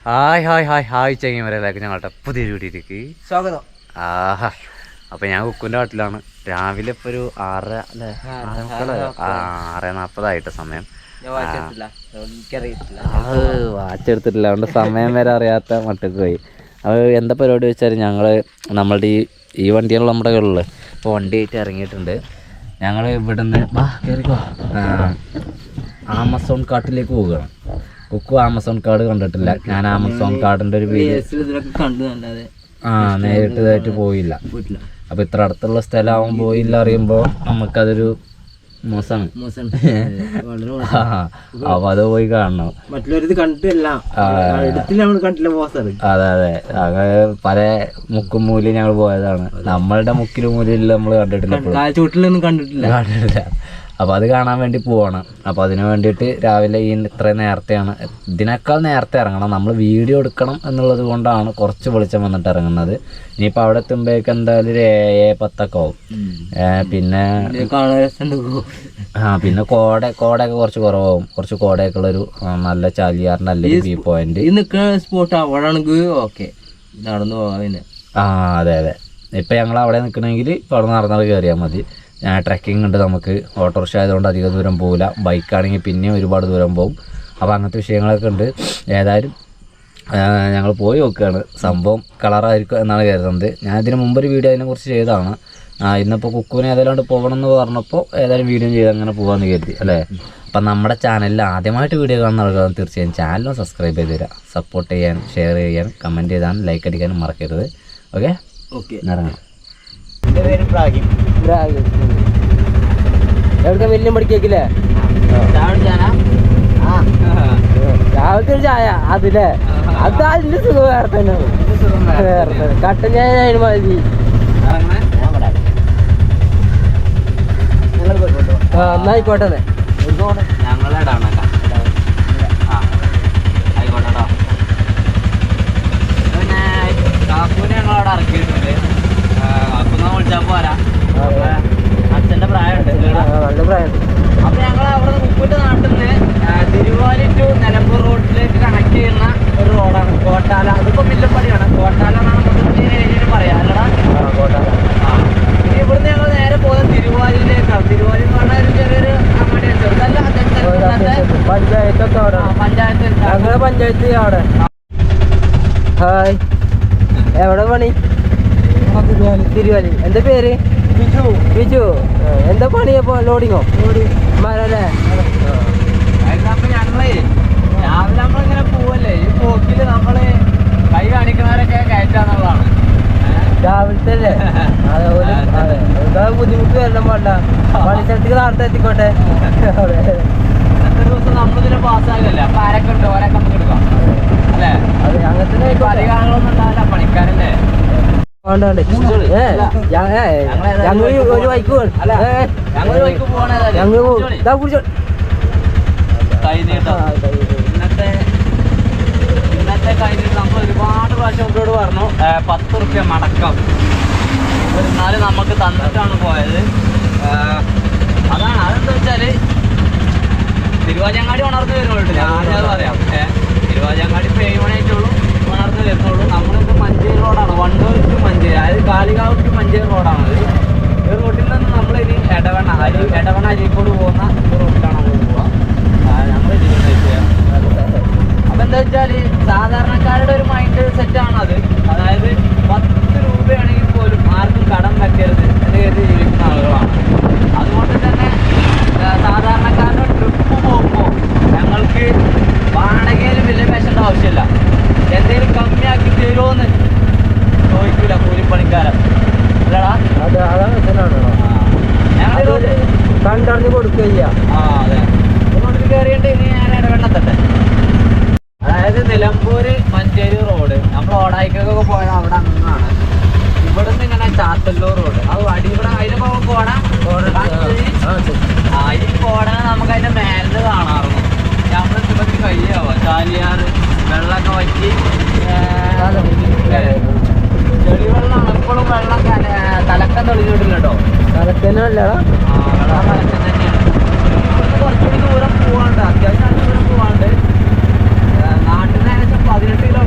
Hi hi hi hi ചെങ്ങന്മാരേക്ക് ഞങ്ങളുടെ പുതിയൊരു വീട്ടിലേക്ക് സ്വാഗതം. ആഹാ. അപ്പം ഞാൻ കുക്കുൻ്റെ നാട്ടിലാണ്. രാവിലെ ഇപ്പോൾ ഒരു 6:40 സമയം. വാച്ചെടുത്തിട്ടില്ല, അതുകൊണ്ട് സമയം വരെ അറിയാത്ത മട്ടക്ക് പോയി. അത് എന്താ പരിപാടി വെച്ചാൽ നമ്മളുടെ ഈ വണ്ടികൾ നമ്മുടെ കയ്യിലുള്ളത് ഇപ്പോൾ വണ്ടിയായിട്ട് ഇറങ്ങിയിട്ടുണ്ട്. ഞങ്ങൾ ഇവിടുന്ന് ആമസോൺ കാട്ടിലേക്ക് പോവുകയാണ്. കുക്കു ആമസോൺ കാർഡ് കണ്ടിട്ടില്ല. ഞാൻ ആമസോൺ കാർഡിൻ്റെ ഒരു വീഡിയോ നേരിട്ട് ഇതായിട്ട് പോയില്ല. അപ്പോൾ ഇത്ര അടുത്തുള്ള സ്ഥലമാവും പോയില്ല അറിയുമ്പോൾ നമുക്കതൊരു മോശമാണ്. അപ്പോൾ അത് പോയി കാണണം. അതെ അതെ, അങ്ങനെ പല മുക്കും മൂലയും ഞങ്ങൾ പോയതാണ്. നമ്മളുടെ മുക്കിലും മൂലയിൽ നമ്മൾ കണ്ടിട്ടില്ല. അപ്പോൾ അത് കാണാൻ വേണ്ടി പോവാണ്. അപ്പോൾ അതിന് വേണ്ടിയിട്ട് രാവിലെ ഇത്രയും നേരത്തെയാണ്, ഇതിനേക്കാൾ നേരത്തെ ഇറങ്ങണം. നമ്മൾ വീഡിയോ എടുക്കണം എന്നുള്ളത് കൊണ്ടാണ് കുറച്ച് വെളിച്ചം വന്നിട്ട് ഇറങ്ങുന്നത്. ഇനിയിപ്പോൾ അവിടെ എത്തുമ്പോഴേക്ക് എന്തായാലും ഒരു 7-10 ആവും. പിന്നെ പിന്നെ കോടയൊക്കെ കുറച്ച് കുറവാകും. കുറച്ച് കോടയൊക്കെ ഉള്ളൊരു നല്ല ചാലിയാർ, നല്ലൊരു വ്യൂ പോയിന്റ്. സ്പോട്ട് അവിടെയാണെങ്കിൽ ഓക്കെ നടന്നു പോകാൻ. അതെ അതെ. ഇപ്പം ഞങ്ങൾ അവിടെ നിൽക്കണമെങ്കിൽ ഇപ്പോൾ അവിടെ നടന്നത് കയറിയാൽ മതി. ട്രക്കിംഗ് ഉണ്ട് നമുക്ക്. ഓട്ടോറിക്ഷ ആയതുകൊണ്ട് അധികം ദൂരം പോകില്ല. ബൈക്കാണെങ്കിൽ പിന്നെയും ഒരുപാട് ദൂരം പോകും. അപ്പോൾ അങ്ങനത്തെ വിഷയങ്ങളൊക്കെ ഉണ്ട്. ഏതായാലും ഞങ്ങൾ പോയി നോക്കുകയാണ്. സംഭവം കളറായിരിക്കും എന്നാണ് കരുതുന്നത്. ഞാൻ ഇതിന് മുമ്പൊരു വീഡിയോ അതിനെക്കുറിച്ച് ചെയ്തതാണ്. ഇന്നിപ്പോൾ കുക്കുവിനെ ഏതായാലും പോകണം എന്ന് പറഞ്ഞപ്പോൾ ഏതായാലും വീഡിയോ ചെയ്ത് അങ്ങനെ പോകാമെന്ന് കരുതി അല്ലേ. അപ്പം നമ്മുടെ ചാനലിൽ ആദ്യമായിട്ട് വീഡിയോ കാണുന്ന ആൾക്കാർ തീർച്ചയായും ചാനലും സബ്സ്ക്രൈബ് ചെയ്ത് തരാം. സപ്പോർട്ട് ചെയ്യാനും ഷെയർ ചെയ്യാനും കമൻറ്റ് ചെയ്താനും ലൈക്ക് അടിക്കാനും മറക്കരുത്. Okay okay. ഇറങ്ങാം. എൻ്റെ പേര് പ്രാഗി. എവിടെ വലിയ പഠിക്കേക്കില്ലേ? രാവിലത്തെ ഒരു ചായ അതില്ലേ, അത് അതിന്റെ സുഖം വേറെ തന്നെ. കട്ടൻ ചായ അതിന് മതി. എന്നായിക്കോട്ടെ. ഞങ്ങളവിടെ ഇറക്കിയിട്ടുണ്ട്. വിളിച്ചാൽ പോരാ, അച്ഛൻ്റെ പ്രായമുണ്ട്, നല്ല പ്രായം. അപ്പൊ ഞങ്ങൾ അവിടെ ഉപ്പിന്റെ നാട്ടിൽ നിന്ന് തിരുവാലി ടു നിലമ്പൂർ റോഡിലേക്ക് കണക്ട് ചെയ്യുന്ന ഒരു റോഡാണ് കോട്ടാല. അതിപ്പോ മില്ലപ്പടിയാണ്. കോട്ടാല എന്നാണ് നമുക്ക് ഏരിയയിൽ പറയാം അല്ലടാ. ഇനി ഇവിടുന്ന് ഞങ്ങൾ നേരെ പോകുന്നത് തിരുവാലിയിലേക്കാണ്. തിരുവാലി എന്ന് പറഞ്ഞാൽ ഒരു ചെറിയൊരു അങ്ങോട്ട് ചെറുതല്ല, പഞ്ചായത്തൊക്കെ അവിടെ. പഞ്ചായത്ത് ഞങ്ങളുടെ പഞ്ചായത്ത് അവിടെ. ഹായ്, എവിടെ പണി? തിരുവാലി. എന്താ പേര്? ബിജു. എന്താ പണിയപ്പോ? ലോഡിങ്ങോ? മരല്ലേ? അപ്പൊ ഞങ്ങളേ രാവിലെ നമ്മളിങ്ങനെ പോവല്ലേ, ഈ പോക്കില് നമ്മള് കൈ കാണിക്കുന്നവരൊക്കെ കയറ്റാന്നുള്ളതാണ്. രാവിലത്തെ അല്ലേ? അതെ, ബുദ്ധിമുട്ട് വരണം വേണ്ട. പണിസ്ഥലത്തേക്ക് നേരത്തെ എത്തിക്കോട്ടെ. ഇന്നത്തെ ദിവസം നമ്മളിതിനെ പാസ്സാകല്ലേ. അപ്പൊ ആരൊക്കെ ഉണ്ട് ഓരൊക്കെ നമുക്ക് എടുക്കാം അല്ലേ. അതെ, അങ്ങനത്തെ അധികാരങ്ങളൊന്നും ഉണ്ടാവില്ല പണിക്കാരല്ലേ. ഞങ്ങൾ ഒരു ബൈക്ക് ഇന്നത്തെ കഴിഞ്ഞിട്ട് നമ്മൾ ഒരുപാട് പ്രാവശ്യം അവരോട് പറഞ്ഞു 10 റുപ്യ മടക്കം. എന്നാലും നമുക്ക് തന്നിട്ടാണ് പോയത്. അതാണ്. അതെന്താ വെച്ചാല് തിരുവാലങ്ങാടി ഉണർന്ന് വരുന്നുള്ളൂ. ഞാനത് പറയാം. തിരുവാലങ്ങാടി ഇപ്പോൾ 7 മണിയായിട്ടുള്ളൂ ഉണർന്ന് വരുന്നുള്ളൂ. നമ്മളിപ്പോൾ മഞ്ചേരി റോഡാണ്. വണ്ടൂർ ടു മഞ്ചേരി, അതായത് കാളികാവ് ടു മഞ്ചേരി റോഡാണത്. ഈ റോഡിൽ നിന്ന് നമ്മളിനി എടവണ്ണ അരീക്കോട് പോകുന്ന ഈ റോഡിലാണ് നമ്മൾ പോവുക. നമ്മൾ അപ്പം എന്താ വെച്ചാൽ സാധാരണക്കാരുടെ ഒരു മൈൻഡ് സെറ്റാണത്. അതായത് 10 രൂപയാണെങ്കിൽ പോലും ആർക്കും കടം വെക്കരുത് എന്ന് കരുതി ജീവിക്കുന്ന ആളുകളാണ്. അതുകൊണ്ട് തന്നെ സാധാരണക്കാരുടെ ട്രിപ്പ് പോകുമ്പോൾ ഞങ്ങൾക്ക് വാടകയിലും വലിയ പേശേണ്ട ആവശ്യമില്ല. എന്തെങ്കിലും കമ്മിയാക്കി തരുമോന്ന് ചോദിക്കൂല കൂലിപ്പണിക്കാരൻ അല്ലടാ. ഞങ്ങൾ കണ്ടറിഞ്ഞ് കൊടുക്കുക. അതെ. റോഡിൽ കയറിയിട്ട് ഇനി ഞാൻ ഇടവെണ്ണത്തട്ടെ. അതായത് നിലമ്പൂര് മഞ്ചേരി റോഡ് നമ്മൾ ഓടായിക്കൊക്കെ പോയത് അവിടെ അങ്ങാണ്. ഇവിടുന്ന് ഇങ്ങനെ ചാത്തല്ലൂർ റോഡ്, അത് അടിവിടെ അതിന്റെ കോട. ഈ കോടനെ നമുക്ക് അതിന്റെ മേലിന് കാണാറുണ്ട്. നമ്മൾ ഇതൊക്കെ കഴിയാവോ ചാലിയാറ് വെള്ളമൊക്കെ വറ്റി ചെളിവെള്ളമാണ്. എപ്പോഴും വെള്ളം കലക്കം തെളിഞ്ഞിട്ടില്ല കേട്ടോ. കലക്കനല്ല, വെള്ളം കലക്കം തന്നെയാണ്. ഇവിടുന്ന് കുറച്ചുകൂടി ദൂരം പോവാണ്ട്, അത്യാവശ്യം ദൂരം പോവാണ്ട്. നാട്ടിൽ നിന്ന് ഏകദേശം 18 കിലോമീറ്റർ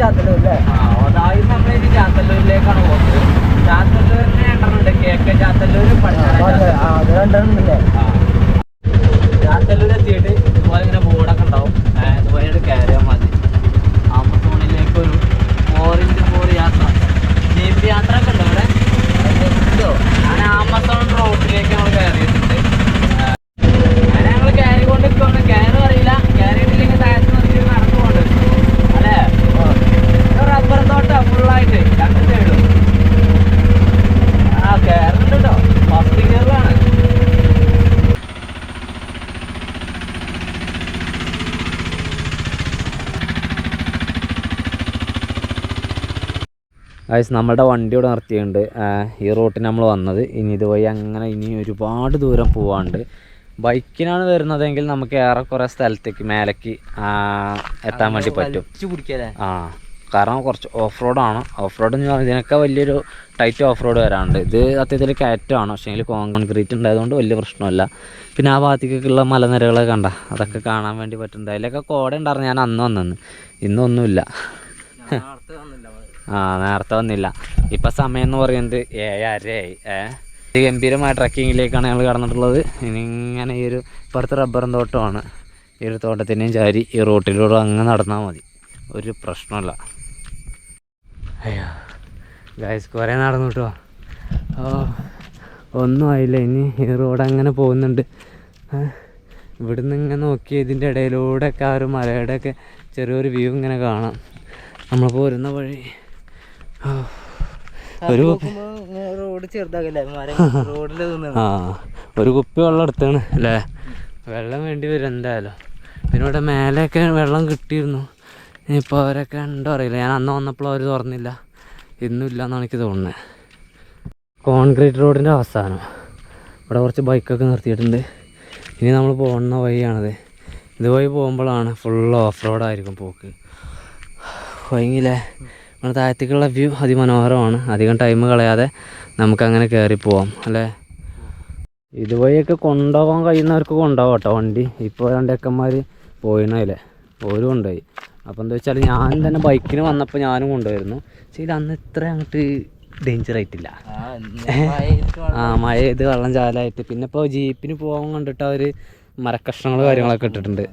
ചാത്തല്ലൂല്ലേ? ഒതായി നമ്മളിനി ചാത്തല്ലൂരിലേക്കാണ് പോകുന്നത്. ചാത്തല്ലൂരിന് രണ്ടെണ്ണുണ്ട്, കേക്ക് ചാത്തല്ലൂർ, അത് രണ്ടെണ്ണല്ലേ? ചാത്തല്ലൂർ എത്തിയിട്ട് ഇതുപോലെ ഇങ്ങനെ ബോർഡൊക്കെ ഉണ്ടാവും. ഇതുപോലെ കയറിയാൽ മതി. ആമസോണിലേക്ക് ഒരു 4x4 യാത്ര, ജീപ്പ് യാത്ര ഒക്കെ ഉണ്ടോ ഇവിടെ? ഞാൻ ആമസോൺ റോഡിലേക്ക് ഞങ്ങൾ കയറിയിട്ടുണ്ട്. അങ്ങനെ ഞങ്ങൾ കയറി കൊണ്ടിരിക്കുമ്പോൾ കയറി അറിയില്ല, കയറിയിട്ടില്ലെങ്കിൽ താഴത്ത് നിർത്തി നടന്നു കൊണ്ട് അല്ലേ? റബ്ബർ തോട്ടം ഫുള്ളായിട്ട് 2 സൈഡും. കയറുന്നുണ്ട് കേട്ടോ, ഫസ്റ്റ് കയറുകയാണ്. ഗൈസ് നമ്മുടെ വണ്ടി ഇവിടെ നിർത്തിയിട്ടുണ്ട്. ഈ റൂട്ടിന് നമ്മൾ വന്നത്. ഇനി ഇതുവഴി അങ്ങനെ ഇനി ഒരുപാട് ദൂരം പോവാണ്ട്. ബൈക്കിനാണ് വരുന്നതെങ്കിൽ നമുക്ക് ഏറെക്കുറെ സ്ഥലത്തേക്ക് മേലേക്ക് എത്താൻ വേണ്ടി പറ്റും. കാരണം കുറച്ച് ഓഫ് റോഡാണ്. ഓഫ് റോഡ് എന്ന് പറഞ്ഞാൽ ഇതിനൊക്കെ വലിയൊരു ടൈറ്റ് ഓഫ് റോഡ് വരാറുണ്ട്. ഇത് അത്യാവശ്യം കയറ്റമാണ്, പക്ഷേ എങ്കിൽ കോൺക്രീറ്റ് ഉണ്ടായതുകൊണ്ട് വലിയ പ്രശ്നമല്ല. പിന്നെ ആ ഭാഗത്തേക്കുള്ള മലനിരകളൊക്കെ കണ്ട അതൊക്കെ കാണാൻ വേണ്ടി പറ്റുന്നുണ്ട്. അതിലൊക്കെ കോട ഉണ്ടായിരുന്നു ഞാൻ അന്ന് വന്നെന്ന്. ഇന്നൊന്നുമില്ല. നേരത്തെ വന്നില്ല. ഇപ്പം സമയം എന്ന് പറയുന്നത് 7:30 ഗംഭീരമായ ട്രക്കിങ്ങിലേക്കാണ് ഞങ്ങൾ കടന്നിട്ടുള്ളത്. ഇനി ഇങ്ങനെ ഈ ഒരു ഇപ്പുറത്ത് റബ്ബറും തോട്ടമാണ്. ഈ ഒരു തോട്ടത്തിൻ്റെയും ചാരി ഈ റോട്ടിലൂടെ അങ്ങ് നടന്നാൽ മതി, ഒരു പ്രശ്നമില്ല. അയ്യോ ഗൈസ് കുറേ നടന്നു കേട്ടോ. ഒന്നും ആയില്ല. ഇനി ഈ റോഡ് അങ്ങനെ പോകുന്നുണ്ട്. ഇവിടുന്ന് ഇങ്ങനെ നോക്കി ഇതിൻ്റെ ഇടയിലൂടെയൊക്കെ ആ ഒരു മലയുടെയൊക്കെ ചെറിയൊരു വ്യൂ ഇങ്ങനെ കാണാം. നമ്മൾ പോരുന്ന വഴി ഒരു റോഡ് ചെറുതാകല്ലേ, റോഡിൽ ഒരു കുപ്പി വെള്ളം എടുത്താണ് അല്ലേ? വെള്ളം വേണ്ടി വരും എന്തായാലും. പിന്നെ ഇവിടെ മേലെയൊക്കെ വെള്ളം കിട്ടിയിരുന്നു. ഇനിയിപ്പോൾ അവരൊക്കെ ഉണ്ടോ അറിയില്ല. ഞാൻ അന്ന് വന്നപ്പോൾ അവർ തുറന്നില്ല, ഇന്നും ഇല്ല എന്നാണ് എനിക്ക് തോന്നുന്നത്. കോൺക്രീറ്റ് റോഡിൻ്റെ അവസാനം ഇവിടെ കുറച്ച് ബൈക്കൊക്കെ നിർത്തിയിട്ടുണ്ട്. ഇനി നമ്മൾ പോകുന്ന വഴിയാണത്. ഇതുവഴി പോകുമ്പോഴാണ് ഫുൾ ഓഫ് റോഡായിരിക്കും പോക്ക്. വൈകില്ലേ? നമ്മുടെ താഴത്തേക്കുള്ള വ്യൂ അതിമനോഹരമാണ്. അധികം ടൈം കളയാതെ നമുക്കങ്ങനെ കയറി പോവാം അല്ലേ? ഇതുവഴിയൊക്കെ കൊണ്ടുപോകാൻ കഴിയുന്നവർക്ക് കൊണ്ടുപോകാം കേട്ടോ വണ്ടി. ഇപ്പോൾ 2 ചെക്കന്മാർ പോയിണല്ലേ, ഓരും കൊണ്ടുപോയി. അപ്പോൾ എന്താ വെച്ചാൽ ഞാൻ തന്നെ ബൈക്കിന് വന്നപ്പോൾ ഞാനും കൊണ്ടുപോയിരുന്നു. പക്ഷേ ഇത് അന്ന് ഇത്ര അങ്ങോട്ട് ഡേഞ്ചർ ആയിട്ടില്ല. മഴ ഇത് വെള്ളം ചാലായിട്ട്. പിന്നെ ഇപ്പോൾ ജീപ്പിന് പോകാൻ കണ്ടിട്ട് അവർ മരക്കഷ്ണങ്ങൾ കാര്യങ്ങളൊക്കെ ഇട്ടിട്ടുണ്ട്.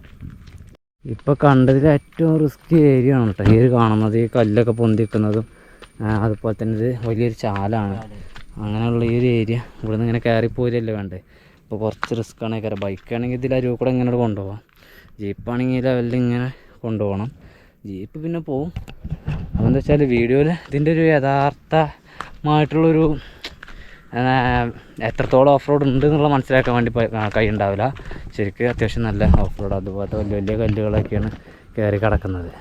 ഇപ്പോൾ കണ്ടതിൽ ഏറ്റവും റിസ്കി ഏരിയ ആണ് കേട്ടോ ഈ കാണുന്നത്. ഈ കല്ലൊക്കെ പൊന്തിക്കുന്നതും അതുപോലെ തന്നെ ഇത് വലിയൊരു ചാലാണ്. അങ്ങനെയുള്ള ഈ ഒരു ഏരിയ ഇവിടെ നിന്ന് ഇങ്ങനെ കയറിപ്പോരല്ലേ വേണ്ടേ. ഇപ്പോൾ കുറച്ച് റിസ്ക്കാണ് കയറി. ബൈക്കാണെങ്കിൽ ഇതിൽ അരുവ് കൂടെ ഇങ്ങനെ കൊണ്ടുപോകാം. ജീപ്പാണെങ്കിൽ ലെവലിൽ ഇങ്ങനെ കൊണ്ടുപോകണം. ജീപ്പ് പിന്നെ പോവും. അപ്പോൾ എന്താ വെച്ചാൽ വീഡിയോയിൽ ഇതിൻ്റെ ഒരു യഥാർത്ഥമായിട്ടുള്ളൊരു എത്രത്തോളം ഓഫ് റോഡ് ഉണ്ട് എന്നുള്ള മനസ്സിലാക്കാൻ വേണ്ടി കഴിയുണ്ടാവില്ല. ശരിക്കും അത്യാവശ്യം നല്ല ഓഫ് റോഡ്, അതുപോലത്തെ വലിയ വലിയ കല്ലുകളൊക്കെയാണ് കയറി കിടക്കുന്നത്.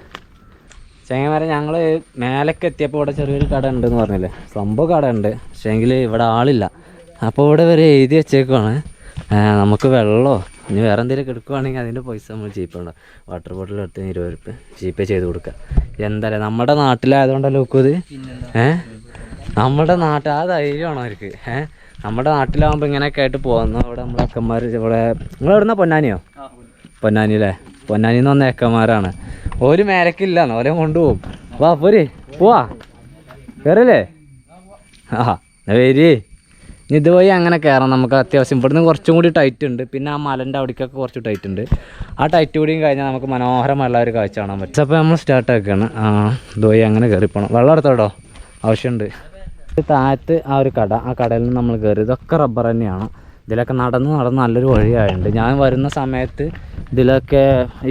ചെങ്ങന്മാരെ ഞങ്ങൾ മേലേക്ക് എത്തിയപ്പോൾ ഇവിടെ ചെറിയൊരു കട ഉണ്ടെന്ന് പറഞ്ഞില്ലേ, സംഭവം കട ഉണ്ട്. പക്ഷേ എങ്കിൽ ഇവിടെ ആളില്ല. അപ്പോൾ ഇവിടെ വരെ എഴുതി വെച്ചേക്കുവാണ് നമുക്ക് വെള്ളമോ ഇനി വേറെ എന്തെങ്കിലും എടുക്കുവാണെങ്കിൽ അതിൻ്റെ പൈസ നമ്മൾ ജീപ്പുണ്ടോ വാട്ടർ ബോട്ടിൽ എടുത്ത് 20 രൂപ ജീപ്പേ ചെയ്ത് കൊടുക്കുക. എന്തായാലും നമ്മുടെ നാട്ടിലായതുകൊണ്ടല്ലോ നോക്കൂ ഇത്. നമ്മുടെ നാട്ടിൽ ആ ധൈര്യമാണോ അവർക്ക്? നമ്മുടെ നാട്ടിലാകുമ്പോൾ ഇങ്ങനെയൊക്കെ ആയിട്ട് പോകുന്നു. ഇവിടെ നമ്മുടെ അക്കന്മാർ ഇവിടെ നിങ്ങളെവിടുന്ന പൊന്നാനിയോ? പൊന്നാനി അല്ലേ? പൊന്നാനിന്ന് വന്ന അക്കന്മാരാണ്. ഒരു മേലക്കില്ലാന്നോ ഓരോ കൊണ്ടുപോകും. വാ പോര് പോവാ കയറല്ലേ? വരി. ഇനി ഇതുവഴി അങ്ങനെ കയറാം നമുക്ക്. അത്യാവശ്യം ഇവിടുന്ന് കുറച്ചും കൂടി ടൈറ്റ് ഉണ്ട്. പിന്നെ ആ മലൻ്റെ അവിടേക്കൊക്കെ കുറച്ച് ടൈറ്റ് ഉണ്ട്. ആ ടൈറ്റ് കൂടിയും കഴിഞ്ഞാൽ നമുക്ക് മനോഹരമുള്ള ഒരു കാഴ്ച കാണാൻ പറ്റും. അപ്പോൾ നമ്മൾ സ്റ്റാർട്ടാക്കുകയാണ്. ഇതുവഴി അങ്ങനെ കയറിപ്പോണം. വെള്ളം എടുത്തോട്ടോ, ആവശ്യമുണ്ട്. താഴത്ത് ആ ഒരു കട, ആ കടയിൽ നിന്ന് നമ്മൾ കയറി. ഇതൊക്കെ റബ്ബർ തന്നെയാണ്. ഇതിലൊക്കെ നടന്ന് നല്ലൊരു വഴിയായിട്ടുണ്ട്. ഞാൻ വരുന്ന സമയത്ത് ഇതിലൊക്കെ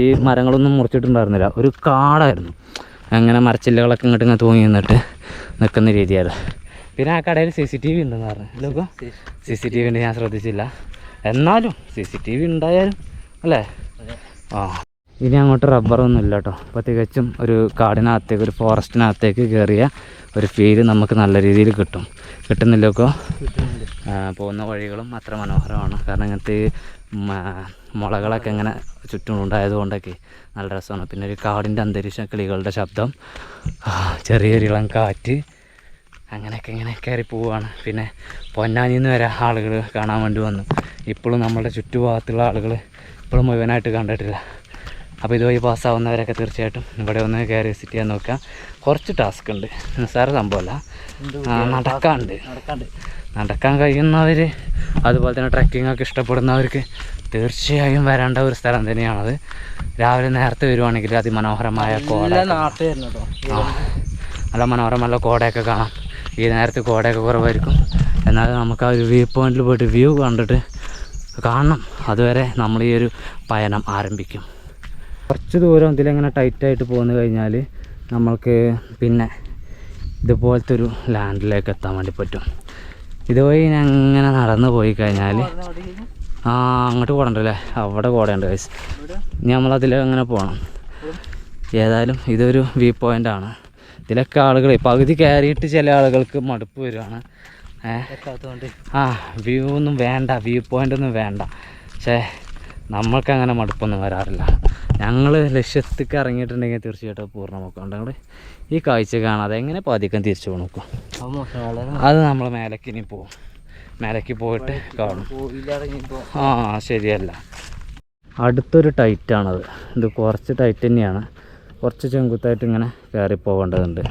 ഈ മരങ്ങളൊന്നും മുറിച്ചിട്ടുണ്ടായിരുന്നില്ല, ഒരു കാടായിരുന്നു. അങ്ങനെ മരച്ചില്ലകളൊക്കെ ഇങ്ങോട്ട് ഇങ്ങനെ തൂങ്ങി നിന്നിട്ട് നിൽക്കുന്ന രീതിയായിരുന്നു. പിന്നെ ആ കടയിൽ CCTV ഉണ്ടെന്ന് പറഞ്ഞു. ലോക്കോ CCTV ഉണ്ട്, ഞാൻ ശ്രദ്ധിച്ചില്ല. എന്നാലും CCTV ഉണ്ടായാലും അല്ലേ? ഇനി അങ്ങോട്ട് റബ്ബറൊന്നും ഇല്ല കേട്ടോ. അപ്പോൾ തികച്ചും ഒരു കാടിനകത്തേക്ക്, ഒരു ഫോറസ്റ്റിനകത്തേക്ക് കയറിയ ഒരു ഫീല് നമുക്ക് നല്ല രീതിയിൽ കിട്ടുന്നില്ലൊക്കെ. പോകുന്ന വഴികളും അത്ര മനോഹരമാണ്. കാരണം ഇങ്ങനത്തെ മുളകളൊക്കെ ഇങ്ങനെ ചുറ്റും ഉണ്ടായതുകൊണ്ടൊക്കെ നല്ല രസമാണ്. പിന്നെ ഒരു കാടിൻ്റെ അന്തരീക്ഷം, കിളികളുടെ ശബ്ദം, ചെറിയൊരു ഇളം കാറ്റ്, അങ്ങനെയൊക്കെ ഇങ്ങനെ കയറി പോവുകയാണ്. പിന്നെ പൊന്നാനിയിൽ നിന്ന് വരെ ആളുകൾ കാണാൻ വേണ്ടി വന്നു. ഇപ്പോഴും നമ്മുടെ ചുറ്റുഭാഗത്തുള്ള ആളുകൾ ഇപ്പോഴും മുഴുവനായിട്ട് കണ്ടിട്ടില്ല. അപ്പോൾ ഇതുവഴി പാസ്സാവുന്നവരൊക്കെ തീർച്ചയായിട്ടും ഇവിടെ ഒന്ന് കയറി വിസിറ്റ് ചെയ്യാൻ നോക്കുക. കുറച്ച് ടാസ്ക് ഉണ്ട്, നിസ്സാര സംഭവമല്ല. നടക്കാൻ കഴിയുന്നവർ, അതുപോലെ തന്നെ ട്രെക്കിംഗ് ഒക്കെ ഇഷ്ടപ്പെടുന്നവർക്ക് തീർച്ചയായും വരേണ്ട ഒരു സ്ഥലം തന്നെയാണത്. രാവിലെ നേരത്തെ വരുവാണെങ്കിൽ അതിമനോഹരമായ കോട, നല്ല മനോഹരമായ കോടയൊക്കെ കാണാം. ഈ നേരത്തെ കോടയൊക്കെ കുറവായിരിക്കും, എന്നാലും നമുക്ക് ആ ഒരു വ്യൂ പോയിന്റിൽ പോയിട്ട് വ്യൂ കണ്ടിട്ട് കാണണം. അതുവരെ നമ്മൾ ഈ ഒരു പയണം ആരംഭിക്കും. കുറച്ച് ദൂരം ഇതിലെങ്ങനെ ടൈറ്റായിട്ട് പോന്നു കഴിഞ്ഞാൽ നമ്മൾക്ക് പിന്നെ ഇതുപോലത്തെ ഒരു ലാൻഡിലേക്ക് എത്താൻ വേണ്ടി പറ്റും. ഇതുവഴി അങ്ങനെ നടന്ന് പോയി കഴിഞ്ഞാൽ അങ്ങോട്ട് കോടണ്ടല്ലേ, അവിടെ കോടയുണ്ട് ഗൈസ്. ഇനി നമ്മളതിൽ അങ്ങനെ പോകണം. ഏതായാലും ഇതൊരു വ്യൂ പോയിൻ്റാണ്. ഇതിലൊക്കെ ആളുകൾ പകുതി കയറിയിട്ട് ചില ആളുകൾക്ക് മടുപ്പ് വരുവാണ്. വ്യൂ ഒന്നും വേണ്ട, വ്യൂ പോയിൻ്റ് ഒന്നും വേണ്ട. പക്ഷേ നമ്മൾക്കങ്ങനെ മടുപ്പൊന്നും വരാറില്ല. ഞങ്ങൾ ലക്ഷ്യത്തേക്ക് ഇറങ്ങിയിട്ടുണ്ടെങ്കിൽ തീർച്ചയായിട്ടും പൂർണ്ണമാക്കും. ഞങ്ങൾ ഈ കാഴ്ച കാണാതെ എങ്ങനെ പാതിക്കാൻ തിരിച്ചു നോക്കും. അത് നമ്മൾ മേലേക്ക് ഇനി പോവും, മേലേക്ക് പോയിട്ട് കാണും. ശരിയല്ല, അടുത്തൊരു ടൈറ്റാണത്. ഇത് കുറച്ച് ടൈറ്റ് തന്നെയാണ്, കുറച്ച് ചെങ്കുത്തായിട്ട് ഇങ്ങനെ കയറി പോകേണ്ടതുണ്ട്.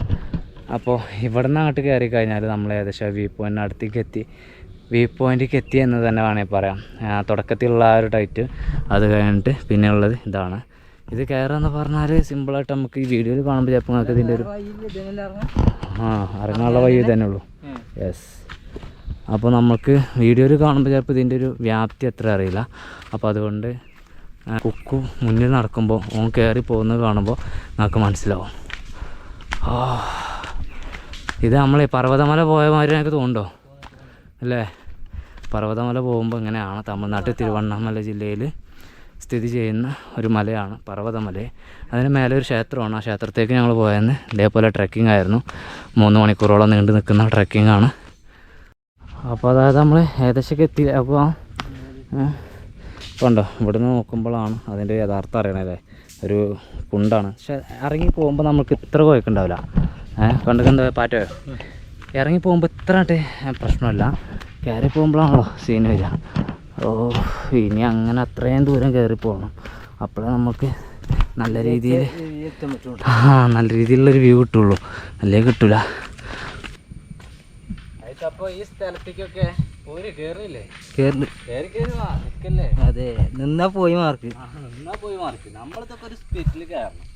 അപ്പോൾ ഇവിടെ നിന്ന് അങ്ങോട്ട് കയറി കഴിഞ്ഞാൽ നമ്മൾ ഏകദേശം വ്യൂ പോയിൻ്റിന് അടുത്തേക്ക് എത്തി. വ്യൂ പോയിൻറ്റിലേക്ക് എത്തി എന്ന് തന്നെ വേണമെങ്കിൽ പറയാം. തുടക്കത്തിലുള്ള ആ ഒരു ടൈറ്റ്, അത് കഴിഞ്ഞിട്ട് പിന്നെ ഉള്ളത് ഇതാണ്. ഇത് കയറുകയെന്ന് പറഞ്ഞാൽ സിമ്പിളായിട്ട് നമുക്ക് ഈ വീഡിയോയിൽ കാണുമ്പോൾ ചിലപ്പോൾ നമുക്ക് ഇതിൻ്റെ ഒരു ഇറങ്ങാനുള്ള വഴി തന്നെ ഉള്ളൂ. യെസ്, അപ്പോൾ നമുക്ക് വീഡിയോയിൽ കാണുമ്പോൾ ചിലപ്പോൾ ഇതിൻ്റെ ഒരു വ്യാപ്തി അത്ര അറിയില്ല. അപ്പോൾ അതുകൊണ്ട് കുക്കു മുന്നിൽ നടക്കുമ്പോൾ ഓൻ കയറി പോകുന്നത് കാണുമ്പോൾ നമുക്ക് മനസ്സിലാവും. ഇത് നമ്മൾ പർവ്വതമല പോയ മാതിരി എനിക്ക് തോന്നുന്നുണ്ടോ അല്ലേ? പർവ്വതമല പോകുമ്പോൾ ഇങ്ങനെയാണ്. തമിഴ്നാട്ടിൽ തിരുവണ്ണാമല ജില്ലയിൽ സ്ഥിതി ചെയ്യുന്ന ഒരു മലയാണ് പർവ്വതമല. അതിന് മേലെ ഒരു ക്ഷേത്രമാണ്. ആ ക്ഷേത്രത്തേക്ക് ഞങ്ങൾ പോയെന്ന് ഇതേപോലെ ട്രെക്കിംഗ് ആയിരുന്നു. 3 മണിക്കൂറോളം നീണ്ടു നിൽക്കുന്ന ട്രെക്കിംഗാണ്. അപ്പോൾ അതായത് നമ്മൾ ഏകദേശമൊക്കെ എത്തി. അപ്പോൾ കണ്ടോ, ഇവിടുന്ന് നോക്കുമ്പോഴാണ് അതിൻ്റെ യഥാർത്ഥം അറിയണല്ലേ. ഒരു കുണ്ടാണ്, പക്ഷെ ഇറങ്ങി പോകുമ്പോൾ നമുക്ക് ഇത്ര കുഴപ്പമുണ്ടാവില്ല. കണ്ടു പാറ്റോ, ഇറങ്ങി പോകുമ്പോൾ ഇത്ര പ്രശ്നമില്ല. കയറി പോകുമ്പോഴാണല്ലോ സീൻ വരിക. ഇനി അങ്ങനെ അത്രയും ദൂരം കയറി പോകണം, അപ്പോഴേ നമുക്ക് നല്ല രീതിയിൽ നല്ല രീതിയിലുള്ളൊരു വ്യൂ കിട്ടുള്ളൂ, അല്ലേ കിട്ടില്ല. അപ്പോൾ ഈ സ്ഥലത്തേക്കൊക്കെ അതെ, നിന്നാ പോയി മാർക്ക്, നമ്മളിതൊക്കെ ഒരു സ്പിരിറ്റിൽ കയറണം.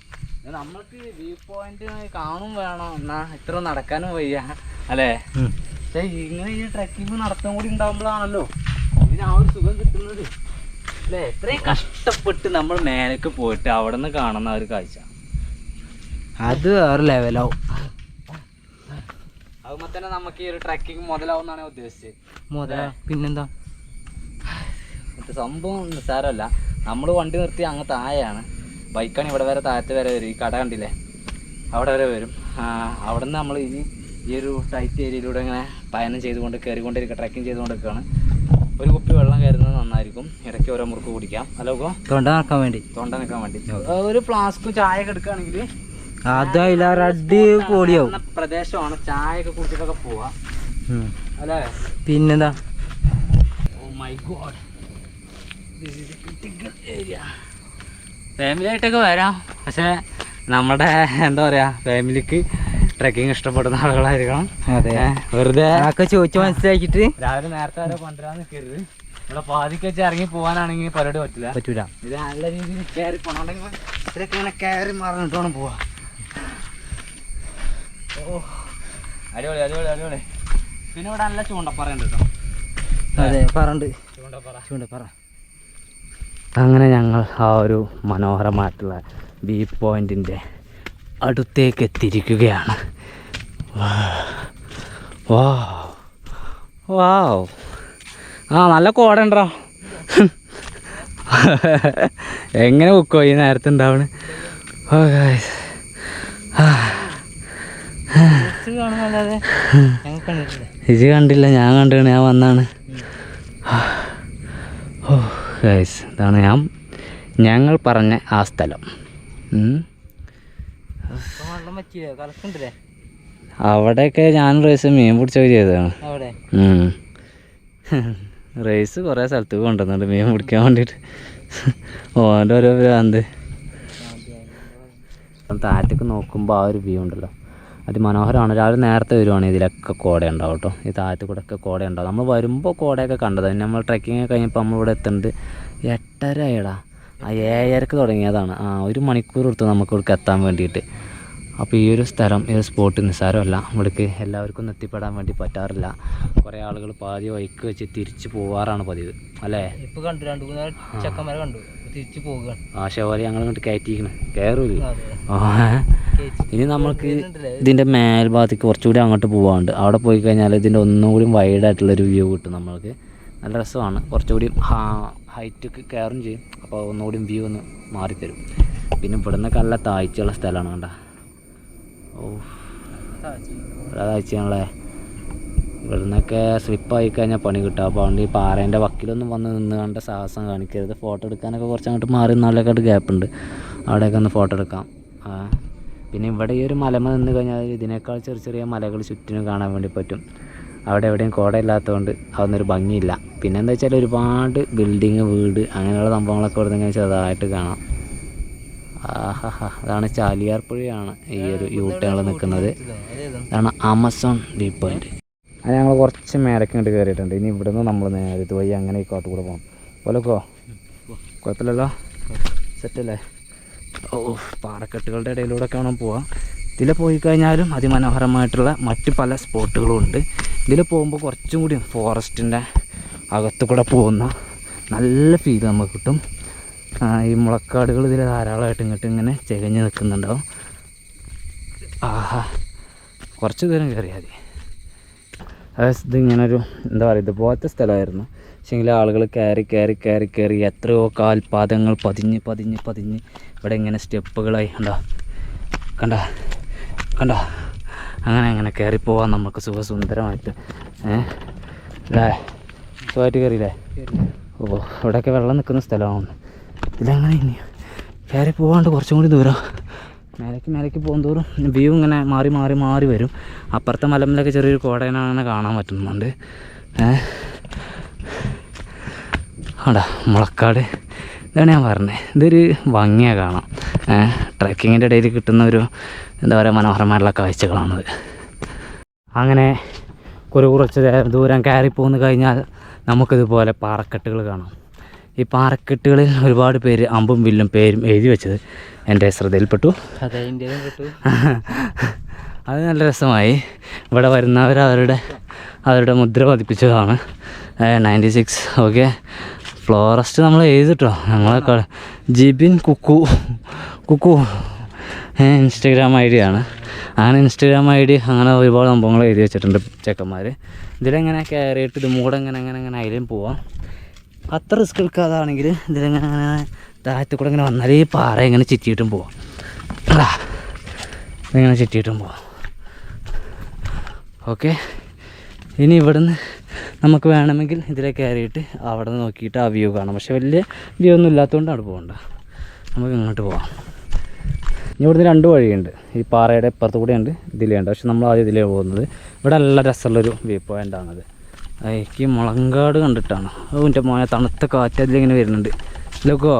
നമ്മൾക്ക് വ്യൂ പോയിന്റ് കാണും വേണം, എന്നാ ഇത്ര നടക്കാനും വയ്യ അല്ലേ? പക്ഷെ ഇങ്ങനെ ഈ ട്രെക്കിങ് നടത്താൻ കൂടി ഉണ്ടാകുമ്പോഴാണല്ലോ ഇതിന് ആ ഒരു സുഖം കിട്ടുന്നത് അല്ലേ? ഇത്രയും കഷ്ടപ്പെട്ട് നമ്മൾ മേലേക്ക് പോയിട്ട് അവിടെ നിന്ന് കാണുന്ന ഒരു കാഴ്ച അത് വേറെ ലെവലാവും. അതുമ്പോൾ തന്നെ നമുക്ക് ഈ ഒരു ട്രെക്കിങ് മുതലാവുന്നാണ് ഉദ്ദേശിച്ചത്. പിന്നെന്താ സംഭവം നിസ്സാരമല്ല. നമ്മൾ വണ്ടി നിർത്തി അങ്ങ് താഴെയാണ്, ബൈക്കാണ് ഇവിടെ വരെ താഴത്ത് വരെ വരും. ഈ കട കണ്ടില്ലേ, അവിടെ വരെ വരും. അവിടെ നിന്ന് നമ്മൾ ഇനി ഈ ഒരു ടൈറ്റ് ഏരിയയിലൂടെ ഇങ്ങനെ പയനം ചെയ്തുകൊണ്ട് കയറിക്കൊണ്ടിരിക്കുക, ട്രെക്കിങ് ചെയ്തുകൊണ്ടിരിക്കുകയാണ്. ഒരു കുപ്പി വെള്ളം കയറുന്നത് നന്നായിരിക്കും, ഇടയ്ക്ക് ഓരോ മുറുക്ക് കുടിക്കാം. ഹലോ തൊണ്ട നിൽക്കാൻ വേണ്ടി ഒരു ഫ്ലാസ്ക് ചായ ഒക്കെ എടുക്കുകയാണെങ്കിൽ അത് അടി പൊടിയാവും. പ്രദേശമാണ്, ചായ ഒക്കെ കുടിച്ചിട്ടൊക്കെ പോവാ അല്ലേ? പിന്നെന്താ, ഫാമിലി ആയിട്ടൊക്കെ വരാം. പക്ഷെ നമ്മുടെ എന്താ പറയാ, ഫാമിലിക്ക് ട്രെക്കിങ് ഇഷ്ടപ്പെടുന്ന ആളുകളായിരിക്കണം. അതെ, വെറുതെ ചോദിച്ചു മനസ്സിലാക്കിയിട്ട് രാവിലെ നേരത്തെ വരെ കൊണ്ടുവരാൻ നിൽക്കരുത്. ഇവിടെ പാതിക്ക് വെച്ച് ഇറങ്ങി പോകാനാണെങ്കിൽ പരിപാടി പറ്റില്ല. ഇത് നല്ല രീതിയിൽ കയറി പോകണമെങ്കിൽ ഇത്രയൊക്കെ ഇങ്ങനെ കയറി മറന്നിട്ട് വേണം പോവാ. അടിപൊളി. പിന്നെ ഇവിടെ നല്ല ചൂണ്ടപ്പറ ഉണ്ട് കേട്ടോ. അതെ, പറണ്ട് ചൂണ്ടപ്പറ. അങ്ങനെ ഞങ്ങൾ ആ ഒരു മനോഹരമായിട്ടുള്ള വ്യൂ പോയിന്റിൻ്റെ അടുത്തേക്ക് എത്തിയിരിക്കുകയാണ്. വാവ്, നല്ല കോട ഉണ്ടോ? എങ്ങനെ ബുക്കോ ഈ നേരത്തെ ഉണ്ടാവണ്? ഇത് കണ്ടില്ല, ഞാൻ കണ്ടാണ്, ഞാൻ വന്നാണ്. ഗൈസ്, ഇതാണ് ഞങ്ങൾ പറഞ്ഞ ആ സ്ഥലം. അവിടെയൊക്കെ ഞാൻ റേസ് മീൻ പിടിച്ചൊക്കെ ചെയ്തതാണ്. റേസ് കുറേ സ്ഥലത്തേക്ക് കൊണ്ടുവന്നുണ്ട് മീൻ പിടിക്കാൻ വേണ്ടിയിട്ട്. ഓൻ്റെ ഓരോ ഭ്രാന്ത്. താഴത്തേക്ക് നോക്കുമ്പോൾ ആ ഒരു വ്യൂ ഉണ്ടല്ലോ അതിമനോഹരമാണ്. രാവിലെ നേരത്തെ വരുവാണെങ്കിൽ ഇതിലൊക്കെ കോട ഉണ്ടാവും കേട്ടോ. ഈ താഴത്ത് കൂടെ ഒക്കെ കോട ഉണ്ടാവും. നമ്മൾ വരുമ്പോൾ കോടയൊക്കെ കണ്ടത്. നമ്മൾ ട്രെക്കിങ് കഴിഞ്ഞപ്പോൾ നമ്മളിവിടെ എത്തുന്നുണ്ട് 8:30 ആയടാ. 7:30 തുടങ്ങിയതാണ്. 1 മണിക്കൂർ എടുത്തു നമുക്ക് ഇവിടേക്ക് എത്താൻ വേണ്ടിയിട്ട്. അപ്പോൾ ഈ ഒരു സ്ഥലം, ഈ ഒരു സ്പോട്ട് നിസ്സാരമല്ല. ഇവിടേക്ക് എല്ലാവർക്കും ഒന്നും എത്തിപ്പെടാൻ വേണ്ടി പറ്റാറില്ല. കുറേ ആളുകൾ പാതി വഴിക്ക് വെച്ച് തിരിച്ച് പോവാറാണ് പതിവ് അല്ലേ? ഇപ്പോൾ കണ്ടു 2-3 ചെക്കന്മാരെ കണ്ടു തിരിച്ച് പോവുകയാണ്. ഷെവലി ഞങ്ങൾ ഇങ്ങോട്ട് കയറ്റിയിരിക്കണം, കയറൂല. ഇനി നമുക്ക് ഇതിൻ്റെ മേൽഭാഗത്തേക്ക് കുറച്ചുകൂടി അങ്ങോട്ട് പോകാണ്ട്. അവിടെ പോയി കഴിഞ്ഞാൽ ഇതിൻ്റെ ഒന്നുകൂടി വൈഡായിട്ടുള്ളൊരു വ്യൂ കിട്ടും നമ്മൾക്ക്. നല്ല രസമാണ്. കുറച്ചുകൂടി ഹൈറ്റൊക്കെ കയറും ചെയ്യും. അപ്പോൾ ഒന്നുകൂടി വ്യൂ ഒന്ന് മാറിത്തരും. പിന്നെ ഇവിടെ നിന്നൊക്കെ നല്ല താഴ്ചയുള്ള സ്ഥലമാണ് കണ്ട. താഴ്ചയാണല്ലേ. ഇവിടെ നിന്നൊക്കെ സ്ലിപ്പായി കഴിഞ്ഞാൽ പണി കിട്ടും. അപ്പോൾ അതുകൊണ്ട് ഈ പാറേൻ്റെ വക്കിലൊന്നും വന്ന് നിന്ന് കണ്ട സാഹസം കാണിക്കരുത്. ഫോട്ടോ എടുക്കാനൊക്കെ കുറച്ച് അങ്ങോട്ട് മാറി നാളൊക്കെ ആയിട്ട് ഗ്യാപ്പുണ്ട്. അവിടെയൊക്കെ ഒന്ന് ഫോട്ടോ എടുക്കാം. പിന്നെ ഇവിടെ ഈ ഒരു മലമ നിന്ന് കഴിഞ്ഞാൽ ഇതിനേക്കാൾ ചെറിയ ചെറിയ മലകൾ ചുറ്റിനും കാണാൻ വേണ്ടി പറ്റും. അവിടെ എവിടെയും കോട ഇല്ലാത്തതുകൊണ്ട് അതൊന്നൊരു ഭംഗിയില്ല. പിന്നെ എന്താ വെച്ചാൽ ഒരുപാട് ബിൽഡിങ്, വീട് അങ്ങനെയുള്ള സംഭവങ്ങളൊക്കെ ഇവിടെ നിന്ന് ചെറുതായിട്ട് കാണാം. അതാണ് ചാലിയാർ പുഴയാണ് ഈ ഒരു യൂട്ടേണിൽ നിൽക്കുന്നത്. അതാണ് ആമസോൺ വ്യൂ പോയിൻറ്റ്. അത് ഞങ്ങൾ കുറച്ച് മേലേക്ക് ഇങ്ങോട്ട് കയറിയിട്ടുണ്ട്. ഇനി ഇവിടെ നിന്ന് നമ്മൾ നേരെ ഇതുവഴി അങ്ങനെ ഈ കാട്ട് കൂടെ പോകാം. പോലക്കോ കുഴപ്പമില്ലല്ലോ, സെറ്റല്ലേ? പാറക്കെട്ടുകളുടെ ഇടയിലൂടെയൊക്കെ വേണം പോവാം. ഇതിൽ പോയി കഴിഞ്ഞാലും അതിമനോഹരമായിട്ടുള്ള മറ്റ് പല സ്പോട്ടുകളും ഉണ്ട്. ഇതിൽ പോകുമ്പോൾ കുറച്ചും കൂടി ഫോറസ്റ്റിൻ്റെ അകത്തു കൂടെ പോകുന്ന നല്ല ഫീൽ നമുക്ക് കിട്ടും. ഈ മുളക്കാടുകൾ ഇതിൽ ധാരാളമായിട്ട് ഇങ്ങോട്ട് ഇങ്ങനെ ചെകഞ്ഞ് നിൽക്കുന്നുണ്ടാവും. കുറച്ച് ദൂരം കയറിയാൽ മതി. ഇതിങ്ങനൊരു എന്താ പറയുക, ഇതുപോലത്തെ സ്ഥലമായിരുന്നു. പക്ഷേങ്കിൽ ആളുകൾ കയറി എത്രയോ കാൽപാദങ്ങൾ പതിഞ്ഞ് ഇവിടെ ഇങ്ങനെ സ്റ്റെപ്പുകളായി കണ്ട അങ്ങനെ കയറിപ്പോവാൻ നമുക്ക് സുഖസുന്ദരമായിട്ട്. അല്ലേ, സുഖമായിട്ട് കയറിയില്ലേ? ഇവിടെയൊക്കെ വെള്ളം നിൽക്കുന്ന സ്ഥലമാണ്. ഇതിലങ്ങനെ ഇനി കയറി പോകാണ്ട് കുറച്ചും കൂടി ദൂരം മേലേക്ക് പോകും തോറും വ്യൂ ഇങ്ങനെ മാറി വരും. അപ്പുറത്തെ മലമിലൊക്കെ ചെറിയൊരു കോടേനെ കാണാൻ പറ്റുന്നുണ്ട്. ആടാ മുളക്കാട്, ഇതാണ് ഞാൻ പറഞ്ഞത്. ഇതൊരു ഭംഗിയാണ് കാണാം. ട്രക്കിങ്ങിൻ്റെ ഇടയിൽ കിട്ടുന്ന ഒരു എന്താ പറയുക മനോഹരമായിട്ടുള്ള കാഴ്ചകളാണത്. അങ്ങനെ കുറച്ച് ദൂരം കയറി പോന്ന് കഴിഞ്ഞാൽ നമുക്കിതുപോലെ പാറക്കെട്ടുകൾ കാണാം. ഈ പാറക്കെട്ടുകളിൽ ഒരുപാട് പേര് അമ്പും വില്ലും പേരും എഴുതി വെച്ചത് എൻ്റെ ശ്രദ്ധയിൽപ്പെട്ടു. അത് നല്ല രസമായി. ഇവിടെ വരുന്നവർ അവരുടെ മുദ്ര പതിപ്പിച്ചതാണ് 96. ഓക്കെ, ഫ്ലോറസ്റ്റ് നമ്മൾ എഴുതിട്ടോ. ഞങ്ങളെ ജിബിൻ കുക്കു ഇൻസ്റ്റഗ്രാം ID ആണ്. അങ്ങനെ ഇൻസ്റ്റഗ്രാം ID അങ്ങനെ ഒരുപാട് സംഭവങ്ങൾ എഴുതി വെച്ചിട്ടുണ്ട് ചെക്കന്മാർ. ഇതിലെങ്ങനെ കയറിയിട്ട് ഇത് മൂടെ അങ്ങനെ അതിലും പോവാം. അത്ര റിസ്ക് എടുക്കാതാണെങ്കിൽ ഇതിലെങ്ങനെ താഴത്ത് കൂടെ ഇങ്ങനെ വന്നാൽ ഈ പാറ ഇങ്ങനെ ചുറ്റിയിട്ടും പോവാം. ഇങ്ങനെ ചുറ്റിയിട്ടും പോവാം. ഓക്കെ, ഇനി ഇവിടുന്ന് നമുക്ക് വേണമെങ്കിൽ ഇതിലെ കയറിയിട്ട് അവിടെ നിന്ന് നോക്കിയിട്ട് ആ വ്യൂ കാണാം. പക്ഷെ വലിയ വ്യൂ ഒന്നും ഇല്ലാത്തതുകൊണ്ട് അവിടെ പോകണ്ട, നമുക്ക് ഇങ്ങോട്ട് പോവാം. ഇനി ഇവിടുന്ന് 2 വഴിയുണ്ട്. ഈ പാറയുടെ ഇപ്പുറത്ത് കൂടെ ഉണ്ട്, ഇതിലുണ്ട്. പക്ഷെ നമ്മൾ ആദ്യം ഇതിലേ പോകുന്നത്. ഇവിടെ നല്ല രസമുള്ളൊരു വ്യൂ പോയിൻ്റാണത്. എനിക്ക് മുളങ്കാട് കണ്ടിട്ടാണ്. എൻ്റെ മോനെ തണുത്ത കാറ്റ് അതിലിങ്ങനെ വരുന്നുണ്ട്. ലോക്കോ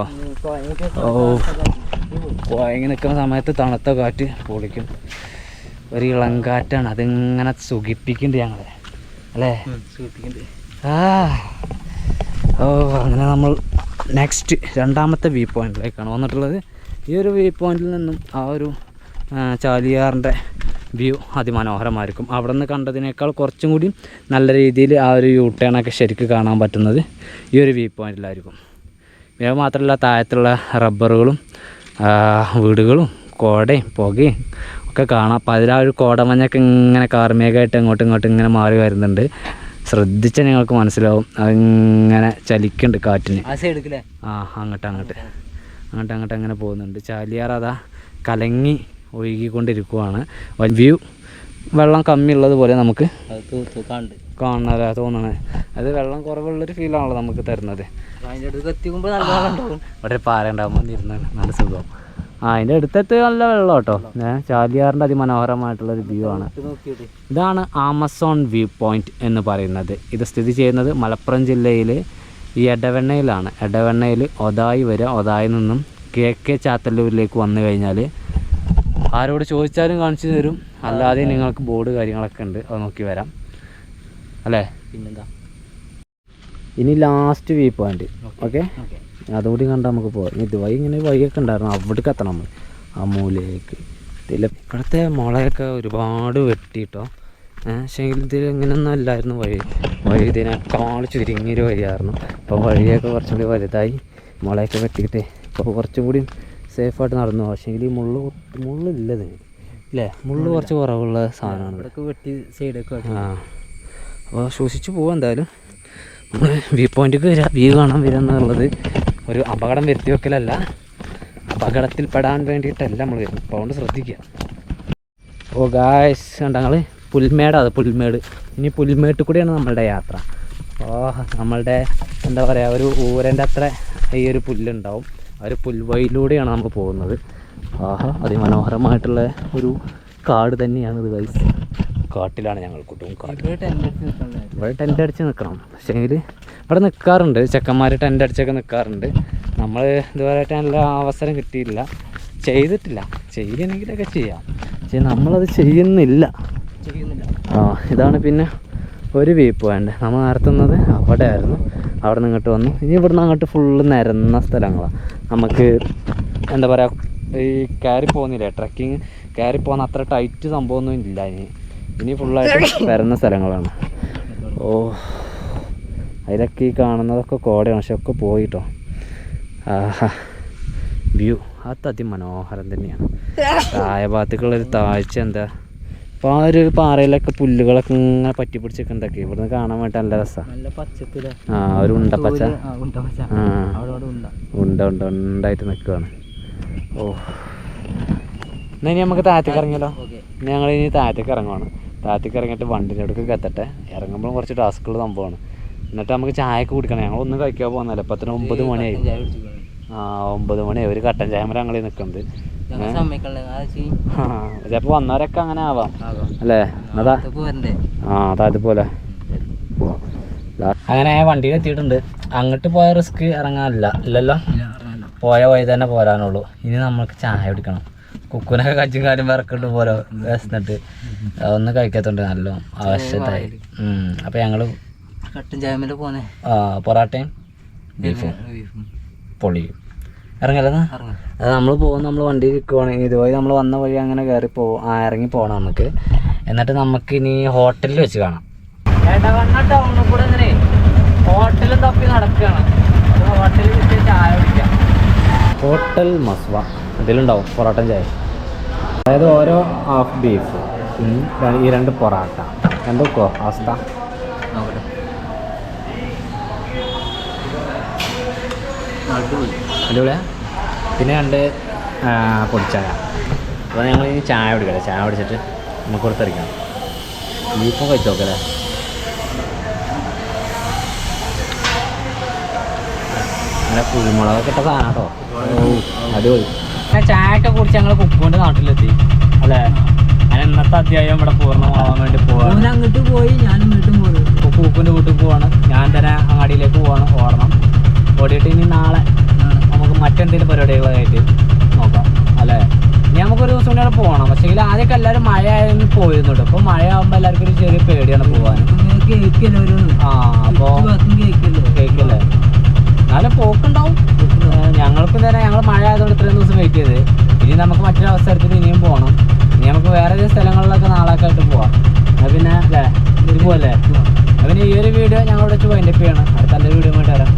കോയങ്ങി നിൽക്കുന്ന സമയത്ത് തണുത്ത കാറ്റ് പൊളിക്കും. ഒരു ഇളങ്കാറ്റാണ്, അതിങ്ങനെ സുഖിപ്പിക്കുന്നുണ്ട് ഞങ്ങളെ അല്ലേ? അങ്ങനെ നമ്മൾ നെക്സ്റ്റ് 2ാമത്തെ വ്യൂ പോയിൻറ്റിലേക്കാണ് വന്നിട്ടുള്ളത്. ഈ ഒരു വ്യൂ പോയിൻറ്റിൽ നിന്നും ആ ഒരു ചാലിയാറിൻ്റെ വ്യൂ അതിമനോഹരമായിരിക്കും. അവിടെ നിന്ന് കണ്ടതിനേക്കാൾ കുറച്ചും കൂടി നല്ല രീതിയിൽ ആ ഒരു യൂട്ടേണൊക്കെ ശരിക്കും കാണാൻ പറ്റുന്നത് ഈ ഒരു വ്യൂ പോയിൻറ്റിലായിരിക്കും. ഇത് മാത്രമല്ല താഴത്തുള്ള റബ്ബറുകളും വീടുകളും കോടയും പുകയും ഒക്കെ കാണാം. അപ്പോൾ അതിൽ ആ ഒരു കോടമഞ്ഞൊക്കെ ഇങ്ങനെ കാർമേഘമായിട്ട് ഇങ്ങോട്ടും ഇങ്ങനെ മാറി വരുന്നുണ്ട്. ശ്രദ്ധിച്ചാൽ നിങ്ങൾക്ക് മനസ്സിലാവും. അതിങ്ങനെ ചലിക്കുന്നുണ്ട് കാറ്റിന്. അങ്ങോട്ട് അങ്ങനെ പോകുന്നുണ്ട്. ചാലിയാർ അതാ കലങ്ങി ഒഴുകിക്കൊണ്ടിരിക്കുവാണ്. വ്യൂ വെള്ളം കമ്മിയുള്ളതുപോലെ നമുക്ക് കാണാതെ തോന്നണേ. അത് വെള്ളം കുറവുള്ളൊരു ഫീലാണല്ലോ നമുക്ക് തരുന്നത്. അവിടെ പാറ ഉണ്ടാകുമ്പോൾ ഇരുന്ന് നല്ല സുഖം. അതിൻ്റെ അടുത്തത്ത് നല്ല വെള്ളം കേട്ടോ. ചാലിയാറിൻ്റെ അതിമനോഹരമായിട്ടുള്ളൊരു വ്യൂ ആണ്. ഇതാണ് ആമസോൺ വ്യൂ പോയിൻറ്റ് എന്ന് പറയുന്നത്. ഇത് സ്ഥിതി ചെയ്യുന്നത് മലപ്പുറം ജില്ലയിൽ ഈ എടവണ്ണയിലാണ്. എടവണ്ണയിൽ ഒതായി വരിക. ഒതായിൽ നിന്നും KK ചാത്തല്ലൂരിലേക്ക് വന്നു കഴിഞ്ഞാൽ ആരോട് ചോദിച്ചാലും കാണിച്ചു തരും, അല്ലാതെ നിങ്ങൾക്ക് ബോർഡ് കാര്യങ്ങളൊക്കെ ഉണ്ട്, അത് നോക്കി വരാം അല്ലേ. പിന്നെന്താ, ഇനി ലാസ്റ്റ് വ്യൂ പോയിന്റ്. ഓക്കെ, അതുകൂടി കണ്ടാൽ നമുക്ക് പോകാം. ഇതുവഴി ഇങ്ങനെ വഴിയൊക്കെ ഉണ്ടായിരുന്നു, അവിടേക്ക് എത്തണം നമ്മൾ, ആ മൂലയിലേക്ക്. ഇവിടുത്തെ മുളയൊക്കെ ഒരുപാട് വെട്ടിയിട്ടോ, പക്ഷേങ്കിൽ ഇതിൽ ഇങ്ങനെയൊന്നും അല്ലായിരുന്നു വഴി ഇതിനേക്കാൾ ചുരുങ്ങിയൊരു വഴിയായിരുന്നു. ഇപ്പോൾ വഴിയൊക്കെ കുറച്ചും കൂടി വലുതായി, മുളയൊക്കെ വെട്ടിയിട്ട് ഇപ്പോൾ കുറച്ചും കൂടി സേഫായിട്ട് നടന്നു. പക്ഷേങ്കിൽ ഈ മുള്ളില്ലത് ഇല്ലേ, മുള്ള് കുറച്ച് കുറവുള്ള സാധനമാണ്. ഇവിടെയൊക്കെ വെട്ടി സൈഡൊക്കെ. അപ്പോൾ സൂക്ഷിച്ച് പോവാം. എന്തായാലും നമ്മൾ വ്യൂ പോയിന്റിലേക്ക് വരിക, വ്യൂ കാണാൻ വരിക എന്നുള്ളത് ഒരു അപകടം വരുത്തി വെക്കലല്ല, അപകടത്തിൽ പെടാൻ വേണ്ടിയിട്ടല്ല നമ്മൾ വരുന്നത്. അപ്പോൾ അതുകൊണ്ട് ശ്രദ്ധിക്കുക. ഓ ഗായ്സ്, കണ്ട ഞങ്ങൾ പുൽമേടാണ്, പുൽമേട്. ഇനി പുൽമേട്ടിൽ കൂടെയാണ് നമ്മളുടെ യാത്ര. അപ്പോൾ നമ്മളുടെ എന്താ പറയുക, ഒരു ഊരൻ്റെ അത്ര ഈ ഒരു പുല്ലുണ്ടാവും, ആ ഒരു പുൽവഴിയിലൂടെയാണ് നമ്മൾ പോകുന്നത്. അതിമനോഹരമായിട്ടുള്ള ഒരു കാട് തന്നെയാണ് ഇത് ഗൈസ്. കാട്ടിലാണ് ഞങ്ങൾ കാട്. ഇവിടെ ടെൻ്റ് അടിച്ച് നിൽക്കണം. പക്ഷേങ്കിൽ ഇവിടെ നിൽക്കാറുണ്ട് ചെക്കന്മാർ, ടെൻ്റ് അടിച്ചൊക്കെ നിൽക്കാറുണ്ട്. നമ്മൾ ഇതുവരെയായിട്ട് നല്ല അവസരം കിട്ടിയില്ല, ചെയ്തിട്ടില്ല. ചെയ്യണമെങ്കിലൊക്കെ ചെയ്യാം, പക്ഷേ നമ്മളത് ചെയ്യുന്നില്ല. ഇതാണ് പിന്നെ ഒരു വ്യൂ പോയിൻ്റ്. നമ്മൾ നടത്തുന്നത് അവിടെ ആയിരുന്നു, അവിടെ നിന്ന് ഇങ്ങോട്ട് വന്നു. ഇനി ഇവിടുന്ന് അങ്ങോട്ട് ഫുള്ള് നിരന്ന സ്ഥലങ്ങളാണ്. നമുക്ക് എന്താ പറയുക, ഈ കയറി പോകുന്നില്ലേ, ട്രക്കിങ് കയറി പോകുന്ന അത്ര ടൈറ്റ് സംഭവമൊന്നും ഇല്ല. ഇനി ഫുള്ളായിട്ട് വരുന്ന സ്ഥലങ്ങളാണ്. ഓ, അതിലൊക്കെ ഈ കാണുന്നതൊക്കെ കോടയാണ്, പക്ഷെ ഒക്കെ പോയിട്ടോ. വ്യൂ അത് അതിമനോഹരം തന്നെയാണ്. താഴെ ഭാഗത്തേക്കുള്ളൊരു താഴ്ച എന്താ, അപ്പോൾ ആ ഒരു പാറയിലൊക്കെ പുല്ലുകളൊക്കെ ഇങ്ങനെ പറ്റി പിടിച്ചൊക്കെ ഉണ്ടാക്കി ഇവിടുന്ന് കാണാൻ വേണ്ടി നല്ല രസമാണ്. ഒരു ഉണ്ടപ്പച്ച, ഉണ്ടായിട്ട് നിൽക്കുകയാണ്. ഓ, എന്നാൽ ഇനി നമുക്ക് താഴത്തേക്ക് ഇറങ്ങിയല്ലോ. ഞങ്ങളിനി താഴത്തേക്ക് ഇറങ്ങുവാണ്. താഴത്തേക്ക് ഇറങ്ങിയിട്ട് വണ്ടിൻ്റെ അടുത്തേക്ക് എത്തട്ടെ. ഇറങ്ങുമ്പോഴും കുറച്ച് ടാസ്ക്കുള്ള സംഭവമാണ്. എന്നിട്ട് നമുക്ക് ചായയൊക്കെ കുടിക്കണം. ഞങ്ങളൊന്നും കഴിക്കാൻ പോകുന്നില്ല, ഇപ്പം തന്നെ 9 മണിയായി. 9 മണിയായി. ഒരു കട്ടൻ ചായ മരം ഞങ്ങൾ നിൽക്കുന്നത്. ചിലപ്പോൾ വന്നവരൊക്കെ അങ്ങനെ ആവാം അല്ലേ. അതാ അതുപോലെ അങ്ങനെ വണ്ടിയിൽ എത്തിയിട്ടുണ്ട്. അങ്ങോട്ട് പോയ റിസ്ക് ഇറങ്ങാനില്ല ഇല്ലല്ലോ, പോയ വഴി തന്നെ പോരാനുള്ളൂ. ഇനി നമ്മൾക്ക് ചായ കുടിക്കണം. കുക്കുനൊക്കെ കച്ചും കാര്യം വിറക്കിട്ട് പോരോ വിശന്നിട്ട് ഒന്നും കഴിക്കാത്തോണ്ട് നല്ല ആവശ്യത്തായി. അപ്പം ഞങ്ങൾ കട്ടൻ ചായ പോന്നെ, പൊറാട്ടയും ബീഫും പൊളിയും ഇറങ്ങല്ലോ. അത് നമ്മൾ പോകും, നമ്മൾ വണ്ടിയിൽ ഇരിക്കുവാണെങ്കിൽ ഇതുവഴി നമ്മൾ വന്ന വഴി അങ്ങനെ കയറി ഇറങ്ങി പോകണം നമുക്ക്. എന്നിട്ട് നമുക്ക് ഇനി ഹോട്ടലിൽ വെച്ച് കാണാം. എടവണ്ണ ടൗണിൽ കൂടെ ഇങ്ങനെ ഹോട്ടലും തപ്പി നടക്കുകയാണ്. ഹോട്ടലിൽ വെച്ച് ചായ കുടിക്കാം. ഹോട്ടൽ മസ്വ ഇതിലുണ്ടാവും പൊറോട്ടയും ചായ. അതായത് ഓരോ ഹാഫ് ബീഫ്, ഈ 2 പൊറാട്ട, എന്തൊക്കെയോ അവസ്ഥ അടിപൊളിയാ. പിന്നെ 2 പൊടിച്ചായ. അപ്പോൾ ഞങ്ങൾ ഇനി ചായ കുടിക്കട്ടെ. ചായ കുടിച്ചിട്ട് നമുക്ക് കൊടുത്തിരിക്കണം. ബീഫും കഴിച്ച് നോക്കല്ലേ. നല്ല കുരുമുളകൊക്കെ ഇട്ട സാധനം കേട്ടോ, അടിപൊളി. ചായ ഒക്കെ കുടിച്ച് ഞങ്ങൾ കുക്കുവിൻ്റെ നാട്ടിലെത്തി അല്ലേ. ഞാൻ ഇന്നത്തെ അധ്യായം ഇവിടെ പൂർണ്ണമാവാൻ വേണ്ടി പോവാണ്. അങ്ങോട്ട് പോയി, ഞാനും വീട്ടും പോയി. കുക്കുവിൻ്റെ വീട്ടിൽ പോവാണ്. ഞാൻ തന്നെ അങ്ങാടിയിലേക്ക് പോവാണ്, ഓടണം. ഓടിയിട്ട് ഇനി നാളെ നമുക്ക് മറ്റെന്തെങ്കിലും പരിപാടികളായിട്ട് നോക്കാം അല്ലേ. ഇനി നമുക്കൊരു ദിവസം കൂടെ പോകണം. പക്ഷേ ആദ്യമൊക്കെ എല്ലാവരും മഴ ആയിരുന്നു പോയിരുന്നുണ്ട്. ഇപ്പോൾ മഴയാകുമ്പോൾ എല്ലാവർക്കും ഒരു ചെറിയ പേടിയാണ് പോകാൻ. അപ്പോൾ കേൾക്കല്ലേ, എന്നാലും പോക്കുണ്ടാവും. ഞങ്ങൾക്കും തന്നെ ഞങ്ങൾ മഴ ആയതുകൊണ്ട് ഇത്രയും ദിവസം വെയിറ്റ് ചെയ്ത്. ഇനി നമുക്ക് മറ്റൊരു അവസരത്തിൽ ഇനിയും പോകണം. ഇനി നമുക്ക് വേറെ സ്ഥലങ്ങളിലൊക്കെ നാളൊക്കെ ആയിട്ട് പോവാം. എന്നാൽ പിന്നെ അല്ലേ, ഇത് പോലെ. പിന്നെ ഈ ഒരു വീഡിയോ ഞങ്ങളിവിടെ വൈൻഡപ്പ് ചെയ്യണം. അടുത്ത നല്ലൊരു വീഡിയോ ആയിട്ട് വരാം.